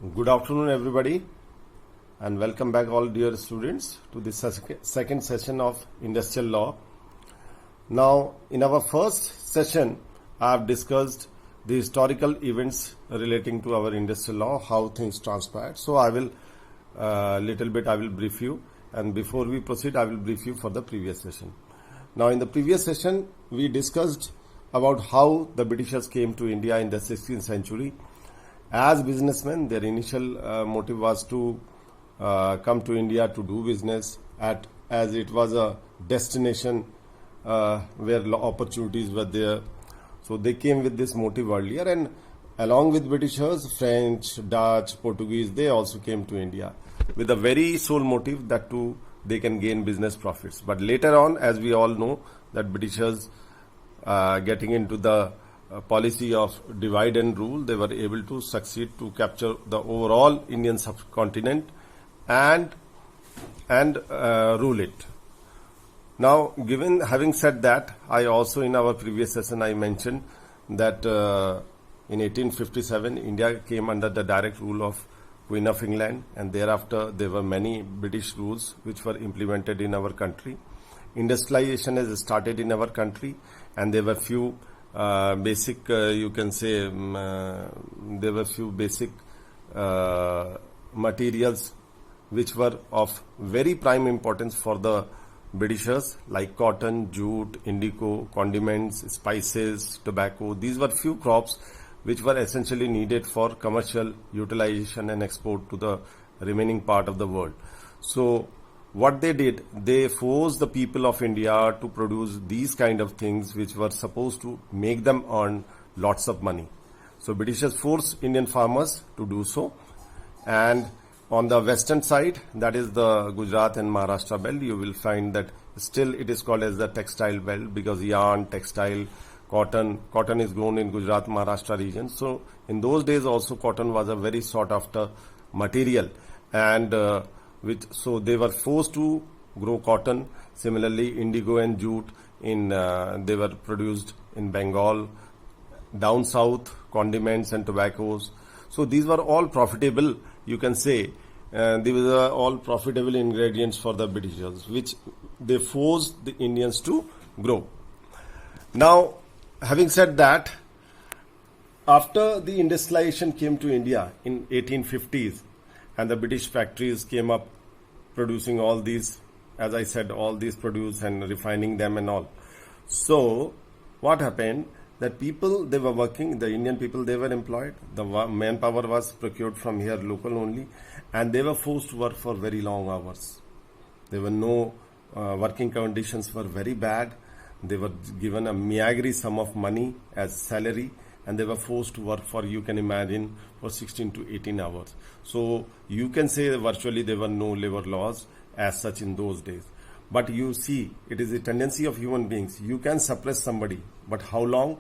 Good afternoon, everybody, and welcome back, all dear students, to the second session of Industrial Law. Now, in our first session, I have discussed the historical events relating to our industrial law, how things transpired. So, I will brief you, and before we proceed, I will brief you for the previous session. Now, in the previous session, we discussed about how the Britishers came to India in the 16th century. As businessmen, their initial motive was to come to India to do business, as it was a destination where opportunities were there. So they came with this motive earlier, and along with Britishers, French, Dutch, Portuguese, they also came to India with a very sole motive that too they can gain business profits. But later on, as we all know, that Britishers getting into the policy of divide and rule, they were able to succeed to capture the overall Indian subcontinent and rule it. Now, having said that, I also in our previous session I mentioned that in 1857 India came under the direct rule of Queen of England, and thereafter there were many British rules which were implemented in our country. Industrialization has started in our country, and there were few basic materials which were of very prime importance for the Britishers, like cotton, jute, indigo, condiments, spices, tobacco. These were few crops which were essentially needed for commercial utilization and export to the remaining part of the world. So what they did, they forced the people of India to produce these kind of things which were supposed to make them earn lots of money. So Britishers forced Indian farmers to do so. And on the western side, that is the Gujarat and Maharashtra belt, you will find that still it is called as the textile belt, because yarn, textile, cotton is grown in Gujarat, Maharashtra region. So in those days also cotton was a very sought after material, and so they were forced to grow cotton. Similarly, indigo and jute they were produced in Bengal. Down south, condiments and tobaccos. So these were all profitable, you can say. These were all profitable ingredients for the Britishers, which they forced the Indians to grow. Now, having said that, after the industrialization came to India in 1850s, and the British factories came up producing all these, as I said, all these produce and refining them and all. So what happened, that people, they were working, the Indian people, they were employed, the manpower was procured from here local only, and they were forced to work for very long hours. There were no working conditions were very bad. They were given a meagre sum of money as salary, and they were forced to work for, you can imagine, for 16 to 18 hours. So you can say virtually there were no labor laws as such in those days. But you see, it is a tendency of human beings. You can suppress somebody, but how long?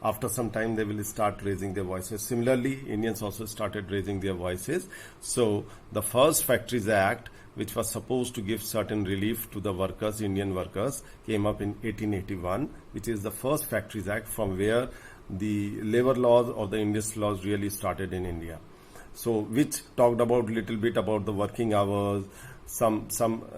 After some time they will start raising their voices. Similarly, Indians also started raising their voices. So the first Factories Act, which was supposed to give certain relief to the workers, Indian workers, came up in 1881, which is the first Factories Act from where the labor laws or the industrial laws really started in India. So which talked about little bit about the working hours, some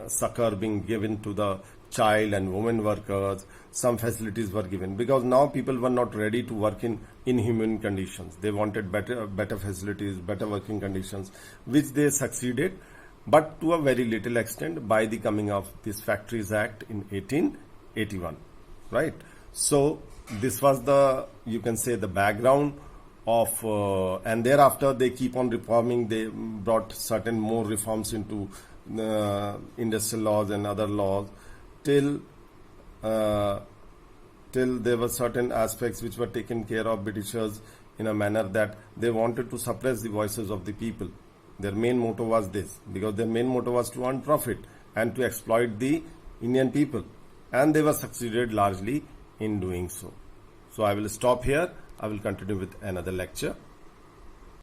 succor being given to the child and women workers, some facilities were given, because now people were not ready to work in inhuman conditions. They wanted better facilities, better working conditions, which they succeeded, but to a very little extent by the coming of this Factories Act in 1881, right? So this was the, you can say, the background of, and thereafter they keep on reforming. They brought certain more reforms into industrial laws and other laws till there were certain aspects which were taken care of Britishers in a manner that they wanted to suppress the voices of the people. Their main motto was this, because their main motto was to earn profit and to exploit the Indian people, and they were succeeded largely in doing so. So I will stop here. I will continue with another lecture.